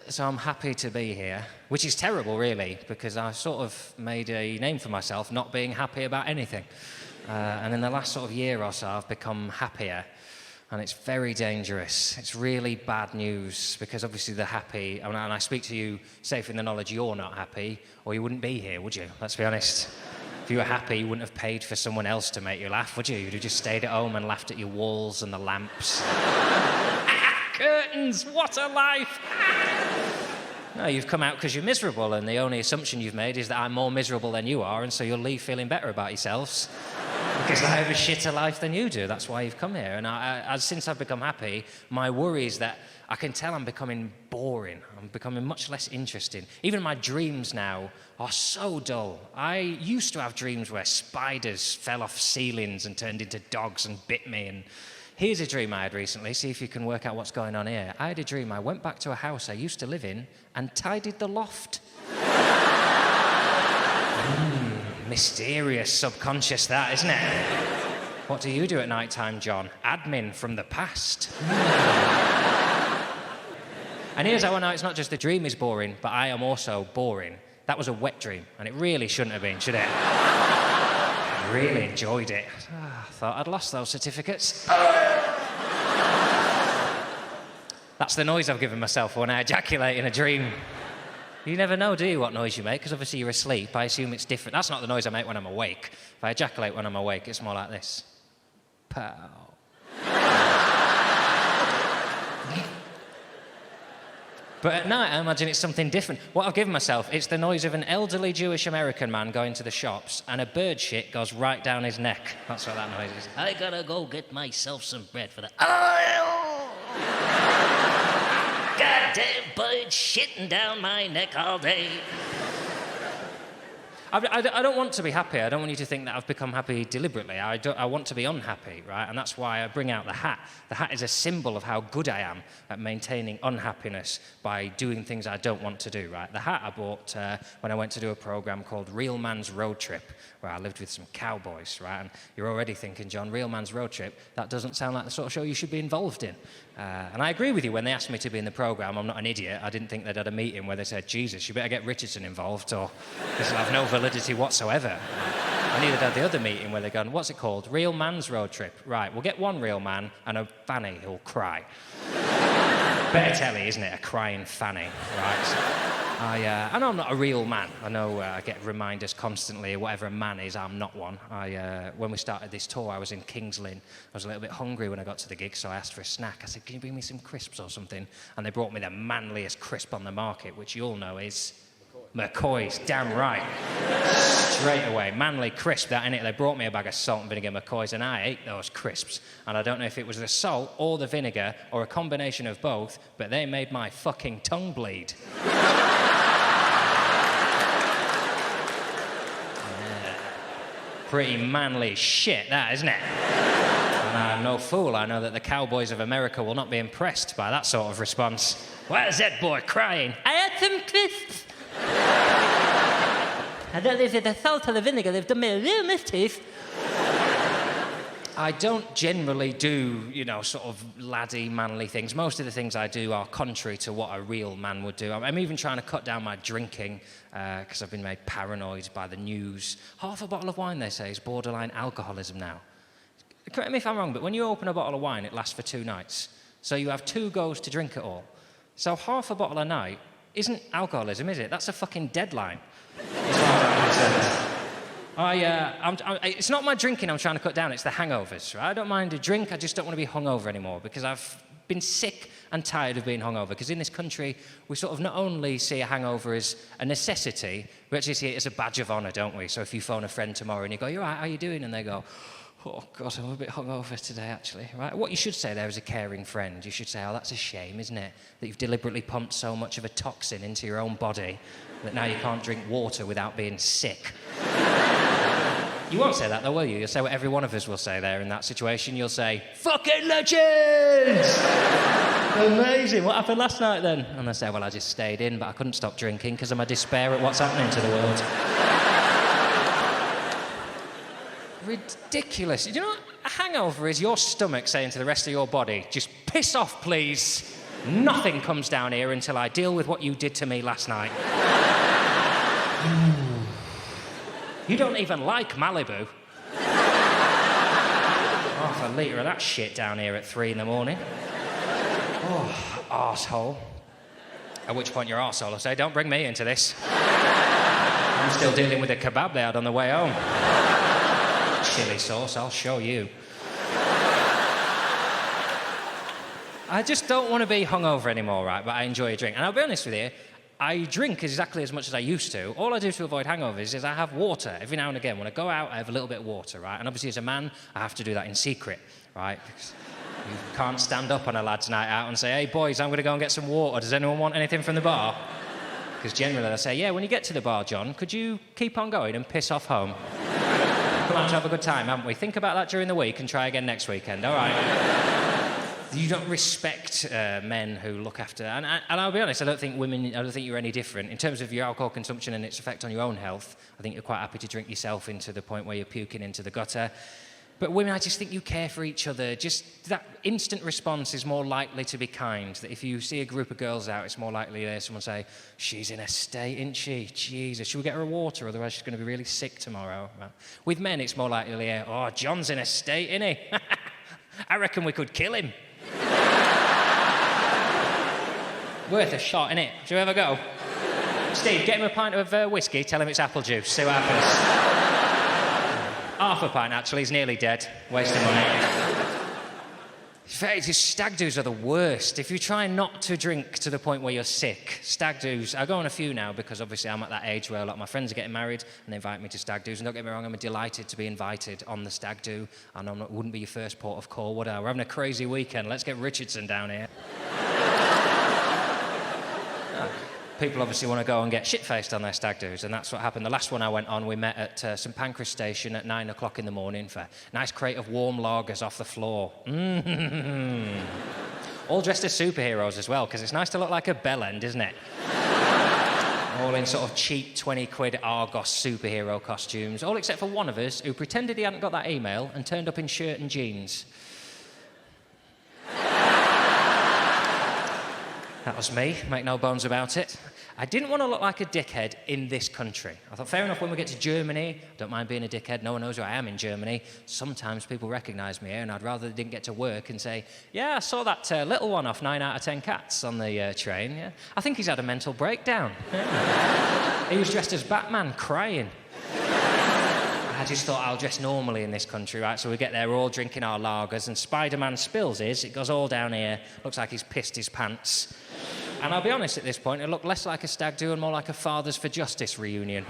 So I'm happy to be here, which is terrible, really, because I sort of made a name for myself not being happy about anything. And in the last sort of year or so, I've become happier. And it's very dangerous. It's really bad news, because obviously the happy, and I speak to you safe in the knowledge you're not happy, or you wouldn't be here, would you? Let's be honest. If you were happy, you wouldn't have paid for someone else to make you laugh, would you? You'd have just stayed at home and laughed at your walls and the lamps. Curtains, what a life! No, you've come out because you're miserable, and the only assumption you've made is that I'm more miserable than you are, and so you'll leave feeling better about yourselves. Because I have a shitter life than you do. That's why you've come here. And since I've become happy, my worry is that I can tell I'm becoming boring. I'm becoming much less interesting. Even my dreams now are so dull. I used to have dreams where spiders fell off ceilings and turned into dogs and bit me. And here's a dream I had recently. See if you can work out what's going on here. I had a dream. I went back to a house I used to live in and tidied the loft. Mysterious subconscious, that, isn't it? What do you do at night time, John? Admin from the past. And here's how I know it's not just the dream is boring, but I am also boring. That was a wet dream, and it really shouldn't have been, should it? I really enjoyed it. I thought I'd lost those certificates. That's the noise I've given myself when I ejaculate in a dream. You never know, do you, what noise you make? Because obviously you're asleep. I assume it's different. That's not the noise I make when I'm awake. If I ejaculate when I'm awake, it's more like this. Pow. But at night, I imagine it's something different. What I've given myself, it's the noise of an elderly Jewish American man going to the shops, and a bird shit goes right down his neck. That's what that noise is. I gotta go get myself some bread for the... Goddamn bird shitting down my neck all day. I don't want to be happy. I don't want you to think that I've become happy deliberately. I want to be unhappy, right? And that's why I bring out the hat. The hat is a symbol of how good I am at maintaining unhappiness by doing things I don't want to do, right? The hat I bought when I went to do a program called Real Man's Road Trip, where I lived with some cowboys, right? And you're already thinking, John, Real Man's Road Trip, that doesn't sound like the sort of show you should be involved in. And I agree with you. When they asked me to be in the program, I'm not an idiot. I didn't think they'd had a meeting where they said, Jesus, you better get Richardson involved, or this will have no validity whatsoever. And neither had the other meeting where they're going, what's it called? Real Man's Road Trip. Right, we'll get one real man and a fanny who'll cry. Better telly, isn't it? A crying fanny, right? I know I'm not a real man. I know I get reminders constantly, whatever a man is, I'm not one. When we started this tour, I was in Kings Lynn. I was a little bit hungry when I got to the gig, so I asked for a snack. I said, can you bring me some crisps or something? And they brought me the manliest crisp on the market, which you all know is... McCoy's, damn right. Straight away, manly crisp, that innit? They brought me a bag of salt and vinegar McCoy's, and I ate those crisps. And I don't know if it was the salt or the vinegar or a combination of both, but they made my fucking tongue bleed. Yeah. Pretty manly shit, that, isn't it? And I'm no fool. I know that the cowboys of America will not be impressed by that sort of response. Why is that boy crying? I had some crisps. I don't know if it's the salt or the vinegar. They've done me a real mischief. I don't generally do, sort of laddie, manly things. Most of the things I do are contrary to what a real man would do. I'm even trying to cut down my drinking because I've been made paranoid by the news. Half a bottle of wine, they say, is borderline alcoholism now. Correct me if I'm wrong, but when you open a bottle of wine, it lasts for 2 nights. So you have 2 goes to drink it all. So half a bottle a night isn't alcoholism, is it? That's a fucking deadline. It's not my drinking I'm trying to cut down, it's the hangovers, right? I don't mind a drink, I just don't want to be hungover anymore, because I've been sick and tired of being hungover, because in this country, we sort of not only see a hangover as a necessity, we actually see it as a badge of honour, don't we? So if you phone a friend tomorrow and you go, you're right, how are you doing? And they go, oh, God, I'm a bit hungover today, actually, right? What you should say there is a caring friend. You should say, oh, that's a shame, isn't it? That you've deliberately pumped so much of a toxin into your own body that now you can't drink water without being sick. You won't say that, though, will you? You'll say what every one of us will say there in that situation. You'll say, fucking legends! Amazing. What happened last night, then? And they say, well, I just stayed in, but I couldn't stop drinking because of my despair at what's happening to the world. Ridiculous. You know what? A hangover is your stomach saying to the rest of your body, just piss off, please. Nothing comes down here until I deal with what you did to me last night. You don't even like Malibu. Half a litre of that shit down here at 3 a.m. Oh, arsehole. At which point your arsehole will say, don't bring me into this. I'm still dealing with a kebab they had on the way home. Chili sauce, I'll show you. I just don't want to be hungover anymore, right? But I enjoy a drink. And I'll be honest with you, I drink exactly as much as I used to. All I do to avoid hangovers is I have water every now and again. When I go out, I have a little bit of water, right? And obviously as a man, I have to do that in secret, right? Because you can't stand up on a lad's night out and say, hey, boys, I'm going to go and get some water. Does anyone want anything from the bar? Because generally they'll say, yeah, when you get to the bar, John, could you keep on going and piss off home? Come on to have a good time, haven't we? Think about that during the week and try again next weekend, all right? You don't respect men who look after... And I'll be honest, I don't think you're any different. In terms of your alcohol consumption and its effect on your own health, I think you're quite happy to drink yourself into the point where you're puking into the gutter. But women, I just think you care for each other. Just that instant response is more likely to be kind. That if you see a group of girls out, it's more likely to hear someone say, she's in a state, isn't she? Jesus, should we get her a water? Otherwise she's going to be really sick tomorrow. With men, it's more likely to hear, oh, John's in a state, isn't he? I reckon we could kill him. Worth a shot, innit? Shall we have a go? Steve, get him a pint of whiskey, tell him it's apple juice, see what happens. Half a pint, actually, he's nearly dead. Wasting money. Stag do's are the worst. If you try not to drink to the point where you're sick, stag do's, I go on a few now because obviously I'm at that age where a lot of my friends are getting married and they invite me to stag do's. And don't get me wrong, I'm delighted to be invited on the stag do. And it wouldn't be your first port of call, would I? We're having a crazy weekend. Let's get Richardson down here. People obviously want to go and get shit-faced on their stag do's, and that's what happened. The last one I went on, we met at St Pancras Station at 9 o'clock in the morning for a nice crate of warm lagers off the floor. All dressed as superheroes as well, because it's nice to look like a bellend, isn't it? All in sort of cheap 20 quid Argos superhero costumes, all except for one of us who pretended he hadn't got that email and turned up in shirt and jeans. That was me, make no bones about it. I didn't want to look like a dickhead in this country. I thought, fair enough, when we get to Germany, I don't mind being a dickhead, no one knows who I am in Germany. Sometimes people recognise me here, and I'd rather they didn't get to work and say, yeah, I saw that little one off 9 out of 10 cats on the train. Yeah. I think he's had a mental breakdown. Yeah. He was dressed as Batman, crying. I just thought I'll dress normally in this country, right? So we get there, we're all drinking our lagers, and Spider-Man spills his. It goes all down here. Looks like he's pissed his pants. And I'll be honest, at this point, it looked less like a stag do and more like a Fathers for Justice reunion.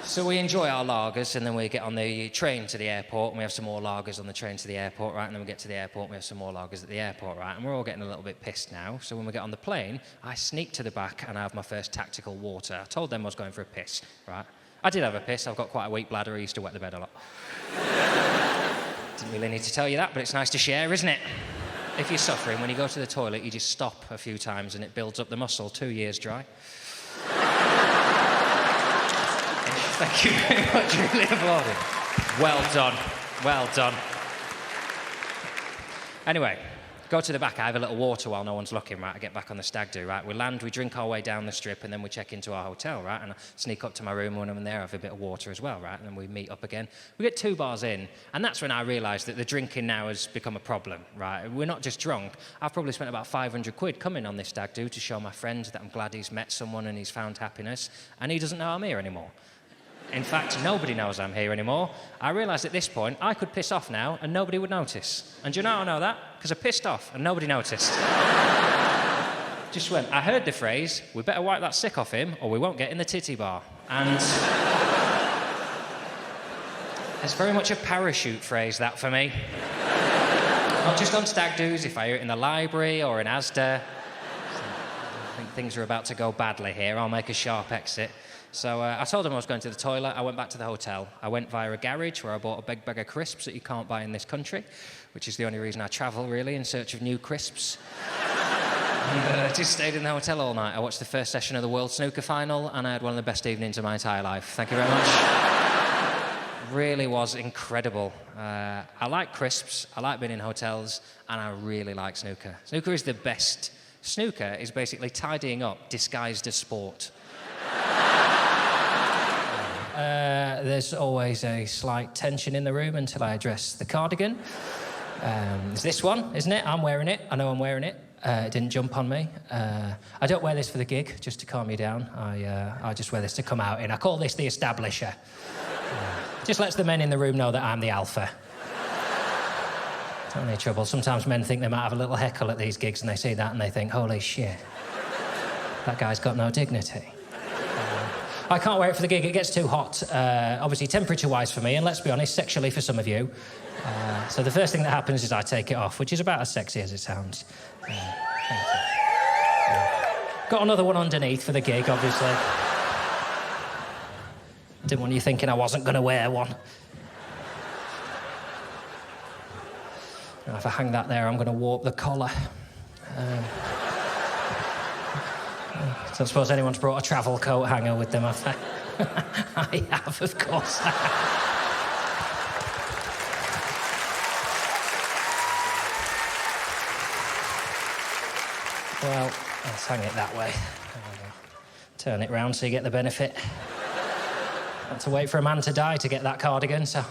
So we enjoy our lagers, and then we get on the train to the airport, and we have some more lagers on the train to the airport, right? And then we get to the airport, and we have some more lagers at the airport, right? And we're all getting a little bit pissed now. So when we get on the plane, I sneak to the back, and I have my first tactical water. I told them I was going for a piss, right? I did have a piss. I've got quite a weak bladder. I used to wet the bed a lot. Didn't really need to tell you that, but it's nice to share, isn't it? If you're suffering, when you go to the toilet, you just stop a few times and it builds up the muscle. 2 years dry. Thank you very much. Really applauded. Well done. Well done. Anyway, go to the back. I have a little water while no one's looking, right? I get back on the stag do, right? We land, we drink our way down the strip, and then we check into our hotel, right? And I sneak up to my room when I'm in there, I have a bit of water as well, right? And then we meet up again. We get 2 bars in, and that's when I realised that the drinking now has become a problem, right? We're not just drunk. I've probably spent about 500 quid coming on this stag do to show my friend that I'm glad he's met someone and he's found happiness, and he doesn't know I'm here anymore. In fact, nobody knows I'm here anymore. I realised at this point I could piss off now and nobody would notice. And do you know how I know that? Because I pissed off and nobody noticed. Just went, I heard the phrase, we better wipe that sick off him or we won't get in the titty bar. And it's very much a parachute phrase, that, for me. Not just on stag do's, if I hear it in the library or in Asda. I think things are about to go badly here. I'll make a sharp exit. So I told him I was going to the toilet. I went back to the hotel. I went via a garage where I bought a big bag of crisps that you can't buy in this country, which is the only reason I travel, really, in search of new crisps. And I just stayed in the hotel all night. I watched the first session of the World Snooker Final, and I had one of the best evenings of my entire life. Thank you very much. Really was incredible. I like crisps, I like being in hotels, and I really like snooker. Snooker is the best. Snooker is basically tidying up disguised as sport. There's always a slight tension in the room until I address the cardigan. It's this one, isn't it? I'm wearing it. I know I'm wearing it. It didn't jump on me. I don't wear this for the gig, just to calm you down. I just wear this to come out in. I call this the establisher. Just lets the men in the room know that I'm the alpha. Don't need trouble. Sometimes men think they might have a little heckle at these gigs and they see that and they think, holy shit, that guy's got no dignity. I can't wear it for the gig. It gets too hot, obviously temperature-wise for me, and let's be honest, sexually for some of you. So the first thing that happens is I take it off, which is about as sexy as it sounds. Thank you. Got another one underneath for the gig, obviously. Didn't want you thinking I wasn't going to wear one. Now, if I hang that there, I'm going to warp the collar. Don't suppose anyone's brought a travel coat hanger with them, have they? I have, of course. Well, let's hang it that way. Turn it round so you get the benefit. Had to wait for a man to die to get that cardigan, so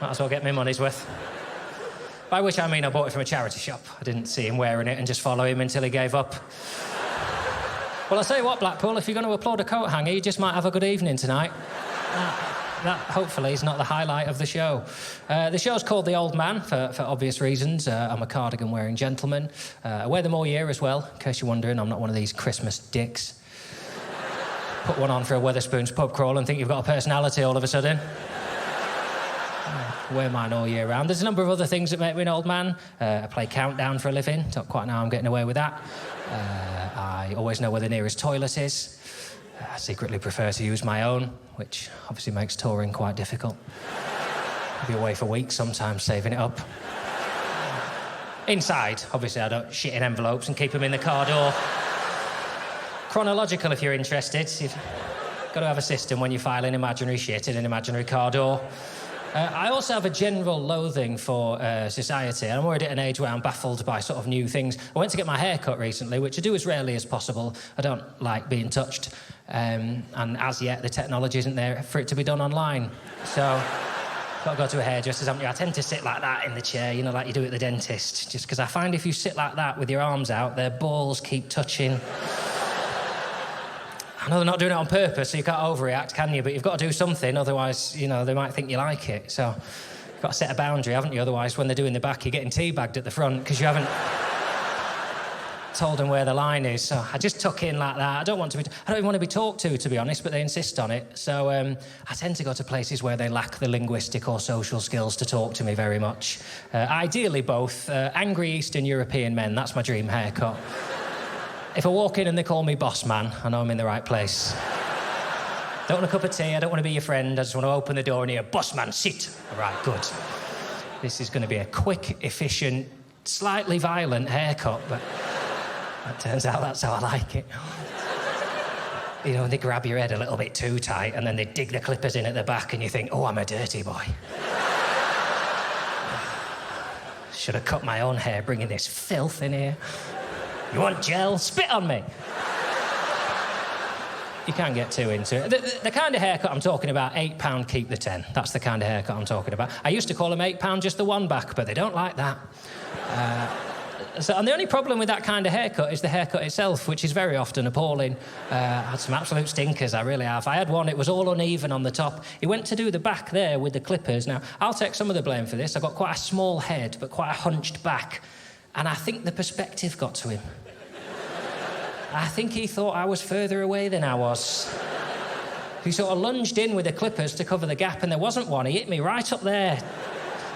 might as well get my money's worth. By which I mean I bought it from a charity shop. I didn't see him wearing it and just follow him until he gave up. Well, I'll tell you what, Blackpool, if you're going to applaud a coat hanger, you just might have a good evening tonight. That hopefully is not the highlight of the show. The show's called The Old Man, for obvious reasons. I'm a cardigan-wearing gentleman. I wear them all year as well, in case you're wondering. I'm not one of these Christmas dicks. Put one on for a Wetherspoons pub crawl and think you've got a personality all of a sudden. I wear mine all year round. There's a number of other things that make me an old man. I play Countdown for a living. Don't quite know how I'm getting away with that. I always know where the nearest toilet is. I secretly prefer to use my own, which obviously makes touring quite difficult. I'll be away for weeks, sometimes saving it up. Inside, obviously, I don't shit in envelopes and keep them in the car door. Chronological, if you're interested. You've got to have a system when you file in imaginary shit in an imaginary car door. I also have a general loathing for society, and I'm already at an age where I'm baffled by sort of new things. I went to get my hair cut recently, which I do as rarely as possible. I don't like being touched, and as yet, the technology isn't there for it to be done online. So, got to go to a hairdresser's, haven't you? I tend to sit like that in the chair, you know, like you do at the dentist, just because I find if you sit like that with your arms out, their balls keep touching. I know they're not doing it on purpose, so you can't overreact, can you? But you've got to do something, otherwise, you know, they might think you like it. So you've got to set a boundary, haven't you? Otherwise, when they're doing the back, you're getting teabagged at the front because you haven't told them where the line is. So I just tuck in like that. I don't even want to be talked to be honest, but they insist on it. So I tend to go to places where they lack the linguistic or social skills to talk to me very much. Ideally both. Angry Eastern European men, that's my dream haircut. If I walk in and they call me boss man, I know I'm in the right place. Don't want a cup of tea, I don't want to be your friend, I just want to open the door and hear, boss man, sit. All right, good. This is going to be a quick, efficient, slightly violent haircut, but it turns out that's how I like it. You know, they grab your head a little bit too tight and then they dig the clippers in at the back and you think, oh, I'm a dirty boy. Should have cut my own hair bringing this filth in here. You want gel? Spit on me. You can't get too into it. The kind of haircut I'm talking about, £8, keep the 10. That's the kind of haircut I'm talking about. I used to call them £8 just the one back, but they don't like that. And the only problem with that kind of haircut is the haircut itself, which is very often appalling. I had some absolute stinkers, I really have. I had one, it was all uneven on the top. He went to do the back there with the clippers. Now, I'll take some of the blame for this. I've got quite a small head, but quite a hunched back. And I think the perspective got to him. I think he thought I was further away than I was. He sort of lunged in with the clippers to cover the gap, and there wasn't one. He hit me right up there.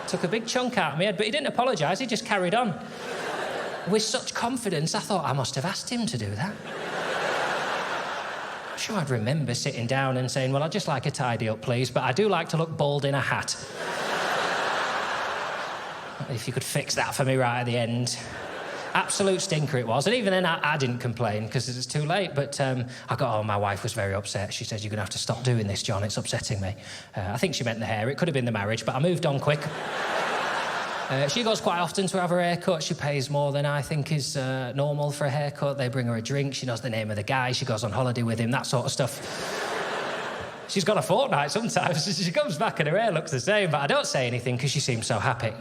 Took a big chunk out of my head, but he didn't apologise, he just carried on. With such confidence, I thought I must have asked him to do that. I'm sure I'd remember sitting down and saying, well, I'd just like a tidy up, please, but I do like to look bald in a hat. If you could fix that for me right at the end. Absolute stinker it was. And even then, I didn't complain because it was too late. But my wife was very upset. She said, "You're going to have to stop doing this, John. It's upsetting me." I think she meant the hair. It could have been the marriage, but I moved on quick. She goes quite often to have her hair cut. She pays more than I think is normal for a haircut. They bring her a drink. She knows the name of the guy. She goes on holiday with him, that sort of stuff. She's got a fortnight sometimes. She comes back and her hair looks the same, but I don't say anything because she seems so happy.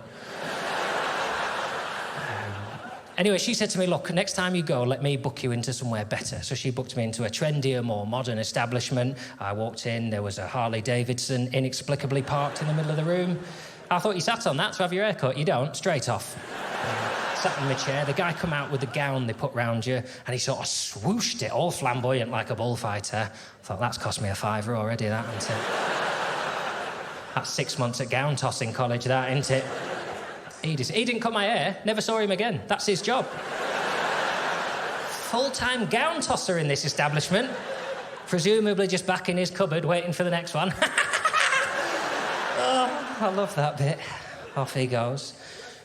Anyway, she said to me, "Look, next time you go, let me book you into somewhere better." So she booked me into a trendier, more modern establishment. I walked in, there was a Harley Davidson inexplicably parked in the middle of the room. I thought you sat on that to have your hair cut. You don't, straight off. Sat in my chair, the guy come out with the gown they put round you, and he sort of swooshed it, all flamboyant like a bullfighter. I thought, that's cost me a £5 already, that, isn't it? That's 6 months at gown tossing college, that, isn't it? He didn't cut my hair, never saw him again. That's his job. Full-time gown tosser in this establishment. Presumably just back in his cupboard waiting for the next one. Oh, I love that bit. Off he goes.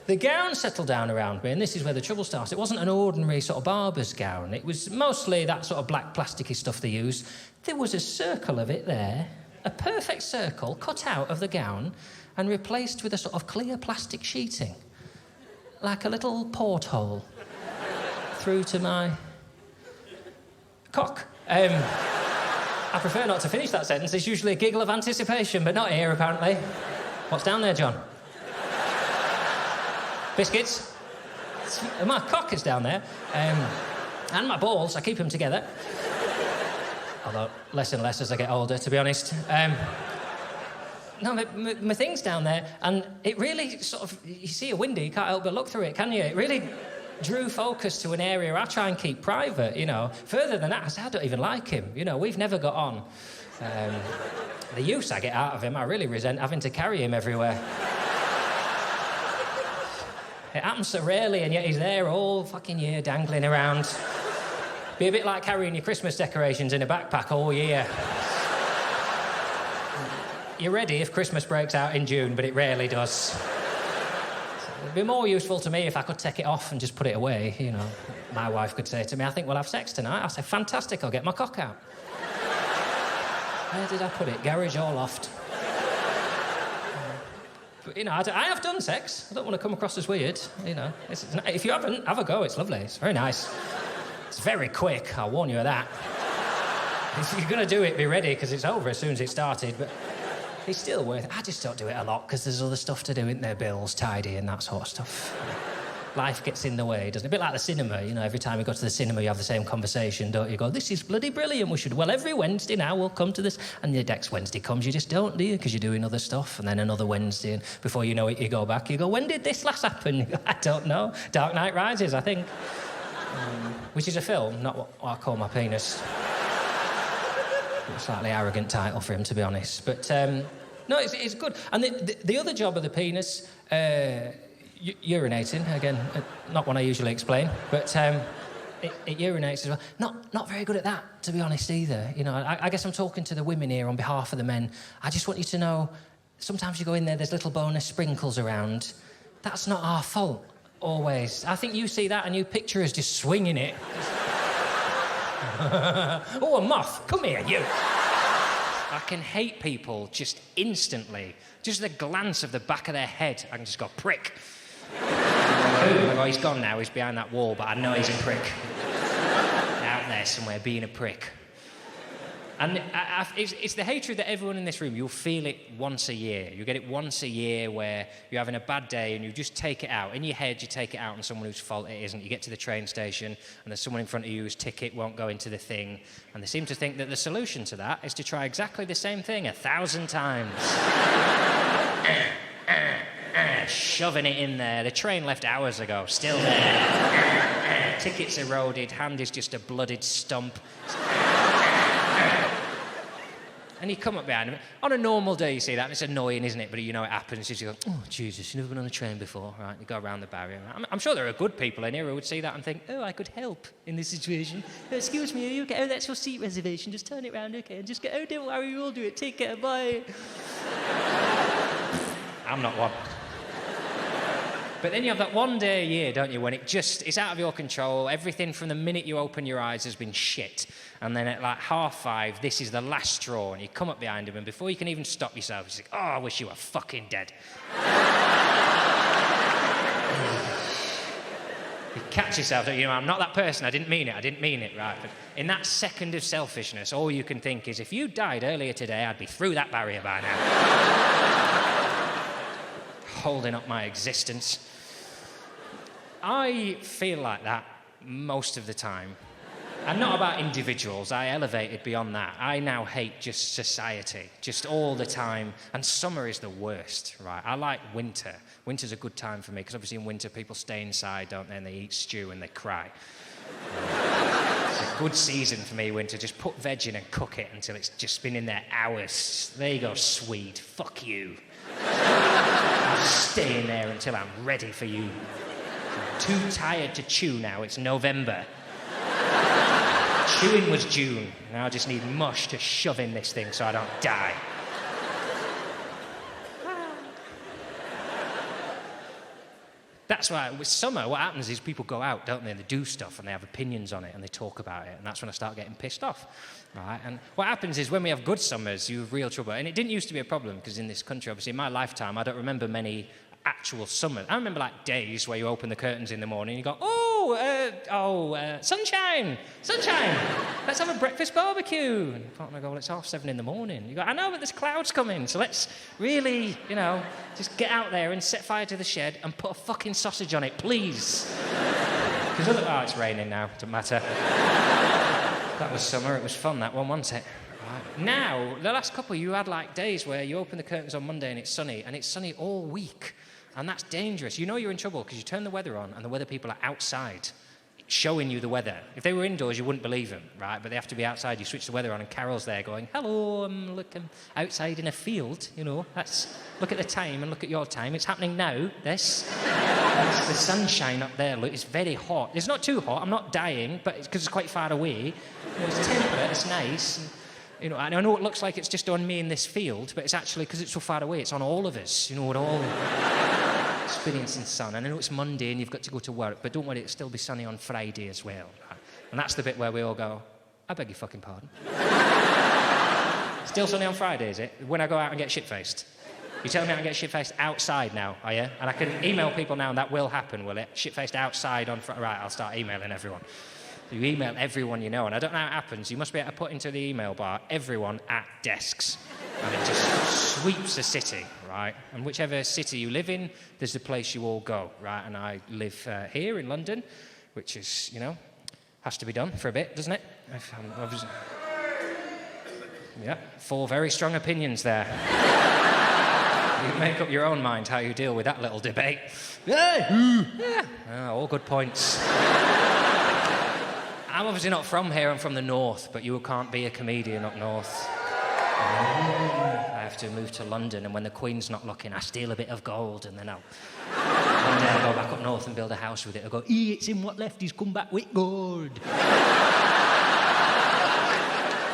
The gown settled down around me, and this is where the trouble starts. It wasn't an ordinary sort of barber's gown. It was mostly that sort of black plasticky stuff they use. There was a circle of it there, a perfect circle cut out of the gown and replaced with a sort of clear plastic sheeting, like a little porthole through to my cock. I prefer not to finish that sentence. It's usually a giggle of anticipation, but not here, apparently. What's down there, John? Biscuits? My cock is down there. And my balls, I keep them together. Although less and less as I get older, to be honest. No, my thing's down there, and it really sort of... You see a window, you can't help but look through it, can you? It really drew focus to an area I try and keep private, you know. Further than that, I said, I don't even like him. You know, we've never got on. The use I get out of him, I really resent having to carry him everywhere. It happens so rarely, and yet he's there all fucking year, dangling around. Be a bit like carrying your Christmas decorations in a backpack all year. You're ready if Christmas breaks out in June, but it rarely does. It'd be more useful to me if I could take it off and just put it away, you know. My wife could say to me, "I think we'll have sex tonight." I say, "Fantastic, I'll get my cock out." Where did I put it? Garage or loft? But, you know, I have done sex. I don't want to come across as weird, you know. If you haven't, have a go. It's lovely. It's very nice. It's very quick. I'll warn you of that. If you're going to do it, be ready, because it's over as soon as it started. But it's still worth it. I just don't do it a lot, because there's other stuff to do, isn't there? Bills, tidy, and that sort of stuff. Life gets in the way, doesn't it? A bit like the cinema, you know, every time you go to the cinema, you have the same conversation, don't you? Go, "This is bloody brilliant, we should..." Well, every Wednesday now we'll come to this, and the next Wednesday comes, you just don't, do you? Because you're doing other stuff, and then another Wednesday, and before you know it, you go back, you go, "When did this last happen?" You go, "I don't know. Dark Knight Rises, I think." Which is a film, not what I call my penis. A slightly arrogant title for him, to be honest. But, no, it's good. And the other job of the penis... urinating, again, not one I usually explain, but it urinates as well. Not very good at that, to be honest, either. You know, I guess I'm talking to the women here on behalf of the men. I just want you to know, sometimes you go in there's little bonus sprinkles around. That's not our fault, always. I think you see that and you picture us just swinging it. Oh, a moth, come here, you. I can hate people just instantly. Just the glance of the back of their head, I can just go, prick. Oh, he's gone now, he's behind that wall, but I know he's a prick. Out there somewhere, being a prick. And it's the hatred that everyone in this room, you'll feel it once a year. You get it once a year where you're having a bad day and you just take it out. In your head, you take it out on someone whose fault it isn't. You get to the train station and there's someone in front of you whose ticket won't go into the thing. And they seem to think that the solution to that is to try exactly the same thing 1,000 times. Shoving it in there. The train left hours ago, still there. Tickets eroded, hand is just a blooded stump. And you come up behind him. On a normal day, you see that, and it's annoying, isn't it? But you know it happens. You go, "Oh, Jesus, you've never been on a train before." Right, you go around the barrier. I'm sure there are good people in here who would see that and think, "Oh, I could help in this situation. Oh, excuse me, are you okay? Oh, that's your seat reservation. Just turn it round, okay? And just go, oh, don't worry, we'll do it. Take care, bye." I'm not one. But then you have that one day a year, don't you, when it's out of your control. Everything from the minute you open your eyes has been shit. And then at like 5:30, this is the last straw, and you come up behind him, and before you can even stop yourself, you say, oh, I wish you were fucking dead. You catch yourself, you know, I'm not that person, I didn't mean it, right? But in that second of selfishness, all you can think is, if you died earlier today, I'd be through that barrier by now. Holding up my existence. I feel like that most of the time. And not about individuals, I elevated beyond that. I now hate just society, just all the time. And summer is the worst, right? I like winter. Winter's a good time for me, because obviously in winter people stay inside, don't they? And they eat stew and they cry. It's a good season for me, winter. Just put veg in and cook it until it's just been in there hours. There you go, Swede. Fuck you. I'll stay in there until I'm ready for you. I'm too tired to chew now. It's November. Chewing was June. Now I just need mush to shove in this thing so I don't die. That's why with summer, what happens is people go out, don't they, and they do stuff and they have opinions on it and they talk about it, and that's when I start getting pissed off, right? And what happens is when we have good summers, you have real trouble. And it didn't used to be a problem, because in this country, obviously, in my lifetime, I don't remember many actual summers. I remember like days where you open the curtains in the morning and you go, sunshine, let's have a breakfast barbecue. And your partner go, well, it's 7:30 in the morning. You go, I know, but there's clouds coming, so let's really, just get out there and set fire to the shed and put a fucking sausage on it, please. Because it's raining now, doesn't matter. That was summer, it was fun, that one, wasn't it? Right. Now, the last couple, you had like days where you open the curtains on Monday and it's sunny all week. And that's dangerous. You know you're in trouble because you turn the weather on and the weather people are outside showing you the weather. If they were indoors, you wouldn't believe them, right? But they have to be outside. You switch the weather on and Carol's there going, hello, I'm looking outside in a field, look at the time and look at your time. It's happening now, this. That's the sunshine up there, look, it's very hot. It's not too hot, I'm not dying, but it's because it's quite far away. It's temperate, it's nice. And, I know it looks like it's just on me in this field, but it's actually, because it's so far away, it's on all of us. We're all experiencing sun. And I know it's Monday and you've got to go to work, but don't worry, it'll still be sunny on Friday as well. Right? And that's the bit where we all go, I beg your fucking pardon. Still sunny on Friday, is it? When I go out and get shit-faced? You telling me I can get shit-faced outside now, are you? And I can email people now and that will happen, will it? Shit-faced outside on Friday. Right, I'll start emailing everyone. You email everyone you know, and I don't know how it happens. You must be able to put into the email bar, everyone at desks. And it just sweeps the city, right? And whichever city you live in, there's the place you all go, right? And I live here in London, which is, has to be done for a bit, doesn't it? Yeah, 4 very strong opinions there. You make up your own mind how you deal with that little debate. Yeah, all good points. I'm obviously not from here, I'm from the north, but you can't be a comedian up north. I have to move to London, and when the Queen's not looking, I steal a bit of gold, and then one day I'll go back up north and build a house with it. I'll go, it's in what left, he's come back with gold.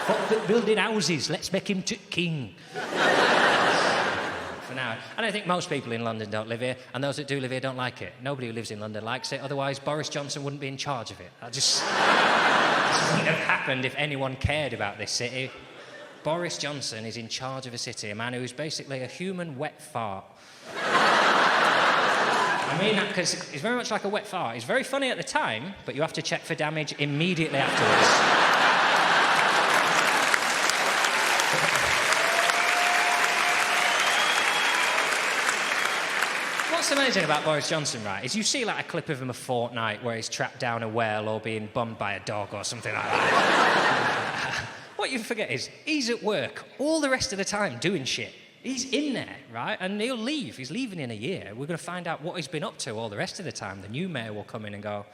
Fuck building houses, let's make him king. For now. And I think most people in London don't live here, and those that do live here don't like it. Nobody who lives in London likes it, otherwise Boris Johnson wouldn't be in charge of it. This wouldn't have happened if anyone cared about this city. Boris Johnson is in charge of a city, a man who is basically a human wet fart. I mean that because he's very much like a wet fart. He's very funny at the time, but you have to check for damage immediately afterwards. What's amazing about Boris Johnson, right, is you see like a clip of him a fortnight where he's trapped down a well or being bummed by a dog or something like that. What you forget is he's at work all the rest of the time doing shit. He's in there, right? And he'll leave. He's leaving in a year. We're going to find out what he's been up to all the rest of the time. The new mayor will come in and go,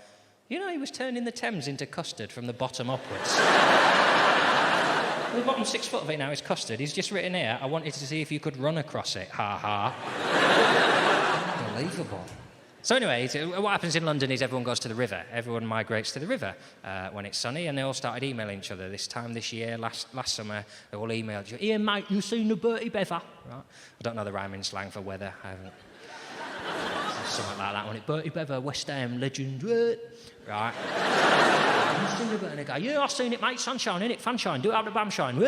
he was turning the Thames into custard from the bottom upwards. The bottom 6 foot of it now is custard. He's just written here, I wanted to see if you could run across it. Ha ha. Unbelievable. So anyway, what happens in London is everyone goes to the river. Everyone migrates to the river when it's sunny, and they all started emailing each other. This time this year, last summer, they all emailed you, Ian, mate, you seen the Bertie Beaver? Right? I don't know the rhyming slang for weather. I haven't. something like that, wasn't it? Bertie Bever, West Ham legend, right? You sing a bit and they go, yeah, I've seen it, mate, sunshine, innit, funshine, do it out the bumshine, You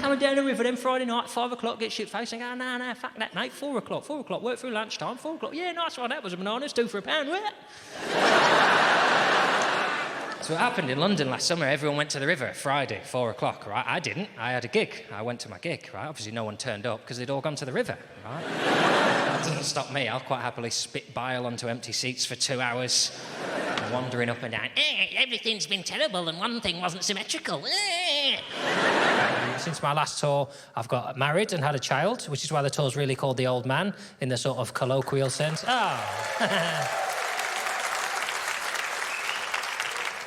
coming down the river then Friday night, 5 o'clock, get shit-faced and go, no, fuck that, mate, 4 o'clock, work through lunchtime, 4 o'clock, yeah, nice one, that was a bananas, 2 for a pound, So it happened in London last summer. Everyone went to the river Friday, 4 o'clock, right? I didn't. I had a gig. I went to my gig, right? Obviously, no one turned up because they'd all gone to the river, right? That doesn't stop me. I'll quite happily spit bile onto empty seats for 2 hours, wandering up and down. Everything's been terrible and one thing wasn't symmetrical. Since my last tour, I've got married and had a child, which is why the tour's really called The Old Man, in the sort of colloquial sense. Oh.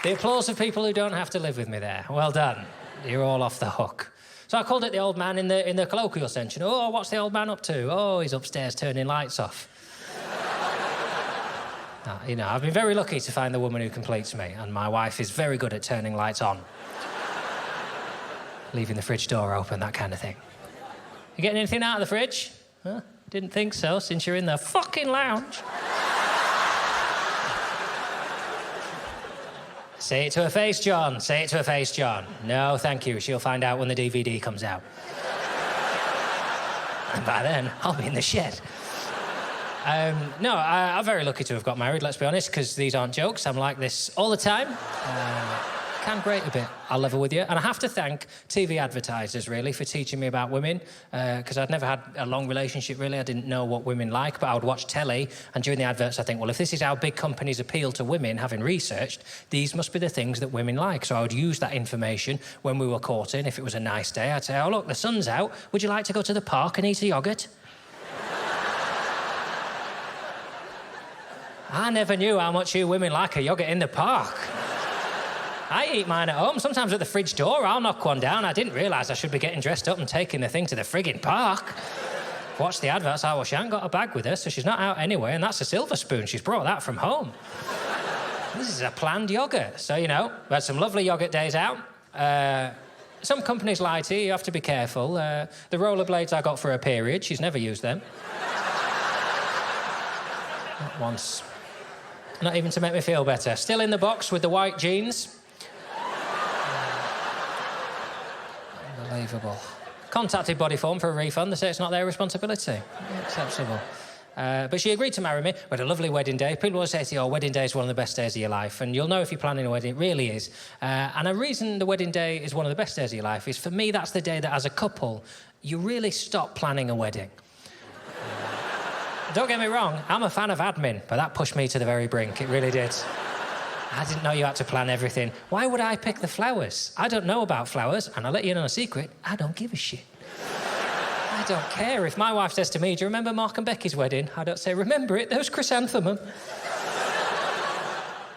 The applause of people who don't have to live with me there. Well done. You're all off the hook. So I called it The Old Man in the colloquial sense. You know, oh, what's the old man up to? Oh, he's upstairs turning lights off. You know, I've been very lucky to find the woman who completes me, and my wife is very good at turning lights on. Leaving the fridge door open, that kind of thing. You getting anything out of the fridge? Huh? Didn't think so, since you're in the fucking lounge. Say it to her face, John. Say it to her face, John. No, thank you. She'll find out when the DVD comes out. And by then, I'll be in the shed. No, I'm very lucky to have got married, let's be honest, because these aren't jokes. I'm like this all the time. Can grate a bit, I'll level with you. And I have to thank TV advertisers, really, for teaching me about women, because I'd never had a long relationship, really. I didn't know what women like, but I would watch telly, and during the adverts I think, well, if this is how big companies appeal to women, having researched, these must be the things that women like. So I would use that information when we were courting. If it was a nice day, I'd say, oh, look, the sun's out. Would you like to go to the park and eat a yoghurt? I never knew how much you women like a yoghurt in the park. I eat mine at home. Sometimes at the fridge door, I'll knock one down. I didn't realise I should be getting dressed up and taking the thing to the frigging park. Watch the adverts. Oh, well, she hasn't got a bag with her, so she's not out anyway, and that's a silver spoon. She's brought that from home. This is a planned yoghurt. So, you know, we had some lovely yoghurt days out. Some companies lie to you. You have to be careful. The rollerblades I got for her period, she's never used them. Not once. Not even to make me feel better. Still in the box with the white jeans. Unbelievable. Contacted Bodyform for a refund. They say it's not their responsibility. Acceptable. But she agreed to marry me. We had a lovely wedding day. People always say to you, oh, wedding day is one of the best days of your life. And you'll know if you're planning a wedding, it really is. And a reason the wedding day is one of the best days of your life is, for me, that's the day that, as a couple, you really stop planning a wedding. Don't get me wrong, I'm a fan of admin, but that pushed me to the very brink. It really did. I didn't know you had to plan everything. Why would I pick the flowers? I don't know about flowers, and I'll let you in on a secret, I don't give a shit. I don't care. If my wife says to me, do you remember Mark and Becky's wedding? I don't say, remember it, there was chrysanthemum.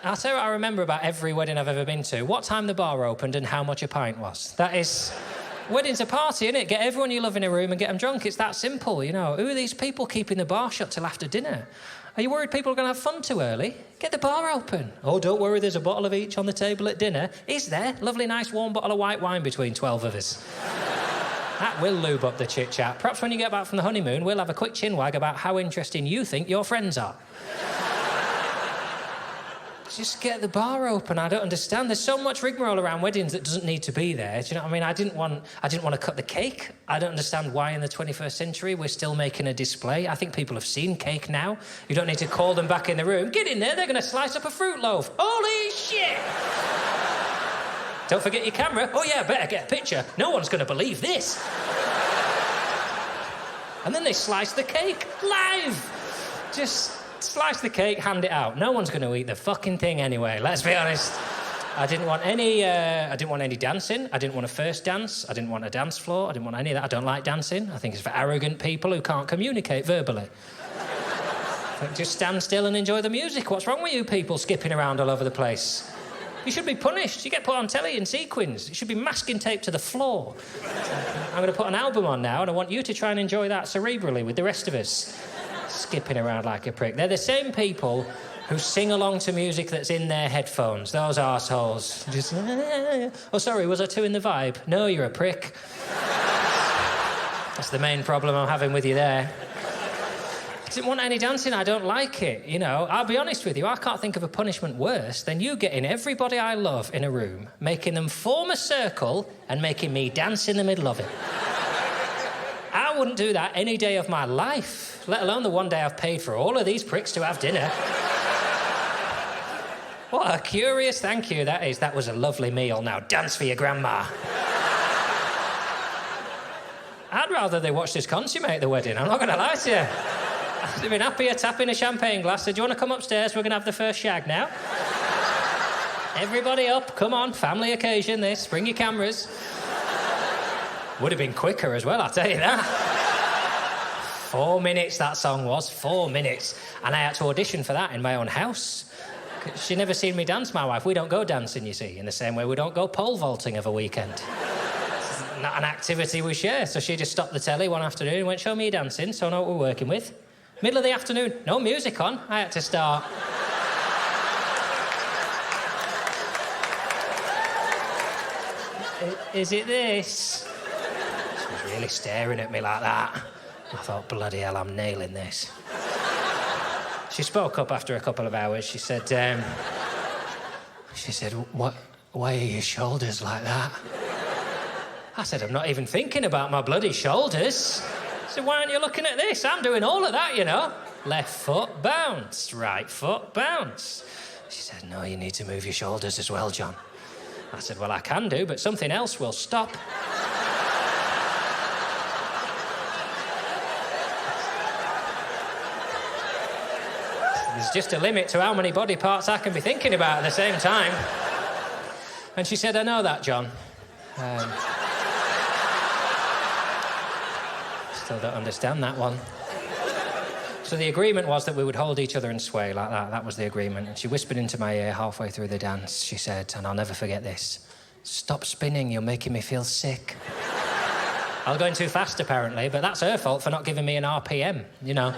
I'll tell you what I remember about every wedding I've ever been to. What time the bar opened and how much a pint was. That is... Wedding's a party, innit? Get everyone you love in a room and get them drunk. It's that simple, you know. Who are these people keeping the bar shut till after dinner? Are you worried people are going to have fun too early? Get the bar open. Oh, don't worry, there's a bottle of each on the table at dinner. Is there? Lovely, nice, warm bottle of white wine between 12 of us. That will lube up the chit-chat. Perhaps when you get back from the honeymoon, we'll have a quick chinwag about how interesting you think your friends are. Just get the bar open. I don't understand. There's so much rigmarole around weddings that doesn't need to be there. Do you know what I mean? I didn't want to cut the cake. I don't understand why in the 21st century we're still making a display. I think people have seen cake now. You don't need to call them back in the room. Get in there, they're going to slice up a fruit loaf. Holy shit! Don't forget your camera. Oh yeah, better get a picture. No one's going to believe this. And then they slice the cake live. Just... slice the cake, hand it out. No one's going to eat the fucking thing anyway, let's be honest. I didn't want any dancing. I didn't want a first dance. I didn't want a dance floor. I didn't want any of that. I don't like dancing. I think it's for arrogant people who can't communicate verbally. Just stand still and enjoy the music. What's wrong with you people skipping around all over the place? You should be punished. You get put on telly in sequins. It should be masking tape to the floor. I'm going to put an album on now, and I want you to try and enjoy that cerebrally with the rest of us. Skipping around like a prick. They're the same people who sing along to music that's in their headphones. Those arseholes. Just, oh, sorry, was I too in the vibe? No, you're a prick. That's the main problem I'm having with you there. didn't want any dancing. I don't like it, you know. I'll be honest with you, I can't think of a punishment worse than you getting everybody I love in a room, making them form a circle and making me dance in the middle of it. I wouldn't do that any day of my life, let alone the one day I've paid for all of these pricks to have dinner. What a curious thank you that is. That was a lovely meal. Now dance for your grandma. I'd rather they watched us consummate the wedding, I'm not going to lie to you. I'd have been happier tapping a champagne glass. Said, do you want to come upstairs? We're going to have the first shag now. Everybody up, come on, family occasion this, bring your cameras. Would have been quicker as well, I'll tell you that. 4 minutes that song was, 4 minutes. And I had to audition for that in my own house. She'd never seen me dance, my wife. We don't go dancing, you see, in the same way we don't go pole vaulting of a weekend. It's not an activity we share. So she just stopped the telly one afternoon and went, show me your dancing, so I know what we're working with. Middle of the afternoon, no music on. I had to start. Is it this? She was really staring at me like that. I thought, bloody hell, I'm nailing this. She spoke up after a couple of hours. She said, why are your shoulders like that? I said, I'm not even thinking about my bloody shoulders. I said, why aren't you looking at this? I'm doing all of that, you know. Left foot, bounce. Right foot, bounce. She said, no, you need to move your shoulders as well, John. I said, well, I can do, but something else will stop. There's just a limit to how many body parts I can be thinking about at the same time. And she said, I know that, John. Still don't understand that one. So the agreement was that we would hold each other and sway like that. That was the agreement. And she whispered into my ear halfway through the dance. She said, and I'll never forget this, stop spinning, you're making me feel sick. I was going too fast, apparently, but that's her fault for not giving me an RPM, you know.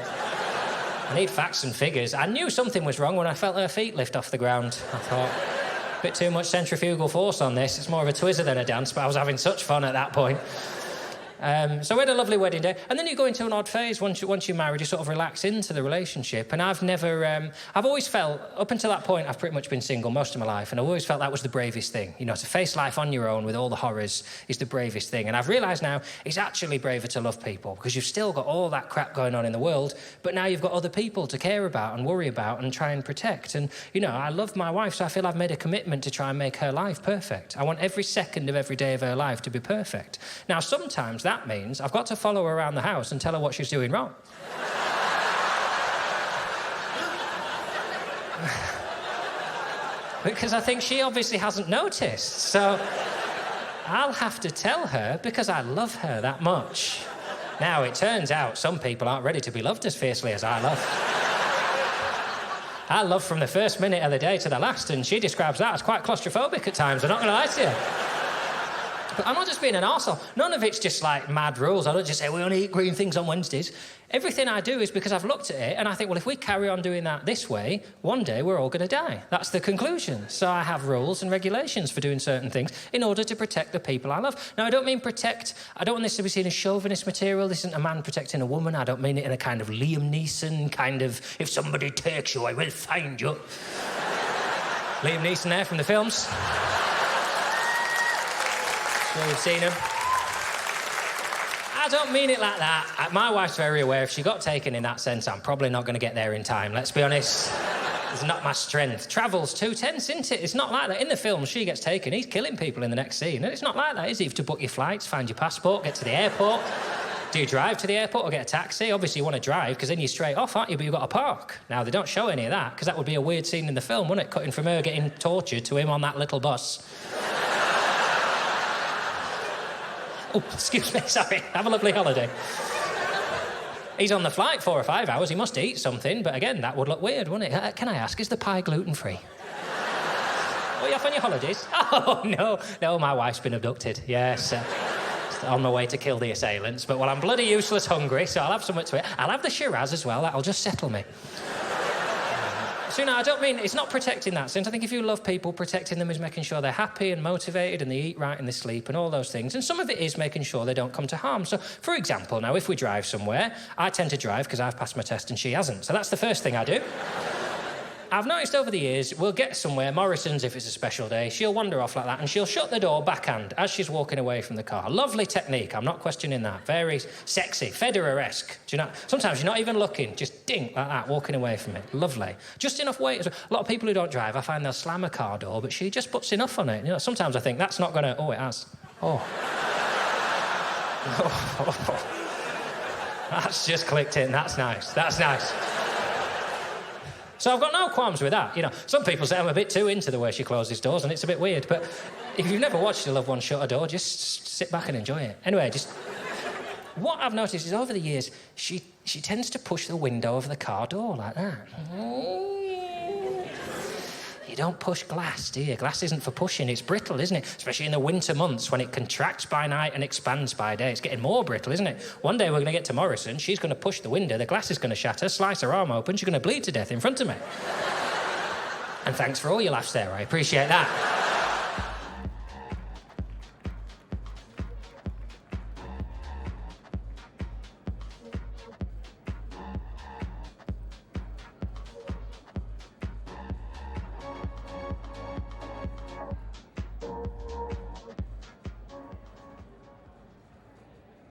I need facts and figures. I knew something was wrong when I felt her feet lift off the ground. I thought, a bit too much centrifugal force on this. It's more of a twizzer than a dance, but I was having such fun at that point. So we had a lovely wedding day. And then you go into an odd phase once you're married, you sort of relax into the relationship. And I've always felt, up until that point, I've pretty much been single most of my life, and I've always felt that was the bravest thing. You know, to face life on your own with all the horrors is the bravest thing. And I've realised now it's actually braver to love people, because you've still got all that crap going on in the world, but now you've got other people to care about and worry about and try and protect. And, you know, I love my wife, so I feel I've made a commitment to try and make her life perfect. I want every second of every day of her life to be perfect. Now, sometimes that means I've got to follow her around the house and tell her what she's doing wrong. Because I think she obviously hasn't noticed. So I'll have to tell her because I love her that much. Now, it turns out some people aren't ready to be loved as fiercely as I love. I love from the first minute of the day to the last, and she describes that as quite claustrophobic at times, I'm not going to lie to you. But I'm not just being an arsehole. None of it's just like mad rules. I don't just say, we only eat green things on Wednesdays. Everything I do is because I've looked at it and I think, well, if we carry on doing that this way, one day we're all going to die. That's the conclusion. So I have rules and regulations for doing certain things in order to protect the people I love. Now, I don't mean protect... I don't want this to be seen as chauvinist material. This isn't a man protecting a woman. I don't mean it in a kind of Liam Neeson kind of, if somebody takes you, I will find you. Liam Neeson there from the films. Sure you've seen him. I don't mean it like that. My wife's very aware. If she got taken in that sense, I'm probably not going to get there in time. Let's be honest. It's not my strength. Travel's too tense, isn't it? It's not like that. In the film, she gets taken. He's killing people in the next scene. And it's not like that, is it? You have to book your flights, find your passport, get to the airport. Do you drive to the airport or get a taxi? Obviously, you want to drive, because then you're straight off, aren't you? But you've got to park. Now, they don't show any of that, because that would be a weird scene in the film, wouldn't it? Cutting from her getting tortured to him on that little bus. Oh, excuse me, sorry. Have a lovely holiday. He's on the flight 4 or 5 hours. He must eat something, but again, that would look weird, wouldn't it? Can I ask, is the pie gluten-free? Are you off on your holidays? Oh, no, my wife's been abducted. Yes, on my way to kill the assailants. But, well, I'm bloody useless hungry, so I'll have something to eat. I'll have the Shiraz as well. That'll just settle me. So, I don't mean, it's not protecting that sense. I think if you love people, protecting them is making sure they're happy and motivated and they eat right and they sleep and all those things. And some of it is making sure they don't come to harm. So, for example, now, if we drive somewhere, I tend to drive because I've passed my test and she hasn't. So that's the first thing I do. I've noticed over the years, we'll get somewhere, Morrison's if it's a special day, she'll wander off like that and she'll shut the door backhand as she's walking away from the car. Lovely technique, I'm not questioning that. Very sexy, Federer-esque. Do you know? Sometimes you're not even looking, just ding, like that, walking away from it. Lovely. Just enough weight. A lot of people who don't drive, I find they'll slam a car door, but she just puts enough on it. You know, sometimes I think that's not gonna, oh, it has. Oh. That's just clicked in, that's nice, that's nice. So I've got no qualms with that. You know, some people say I'm a bit too into the way she closes doors and it's a bit weird, but if you've never watched your loved one shut a door, just sit back and enjoy it. Anyway, what I've noticed is over the years, she tends to push the window of the car door like that. You don't push glass, do you? Glass isn't for pushing, it's brittle, isn't it? Especially in the winter months when it contracts by night and expands by day. It's getting more brittle, isn't it? One day we're going to get to Morrison, she's going to push the window, the glass is going to shatter, slice her arm open, she's going to bleed to death in front of me. And thanks for all your laughs there, I appreciate that.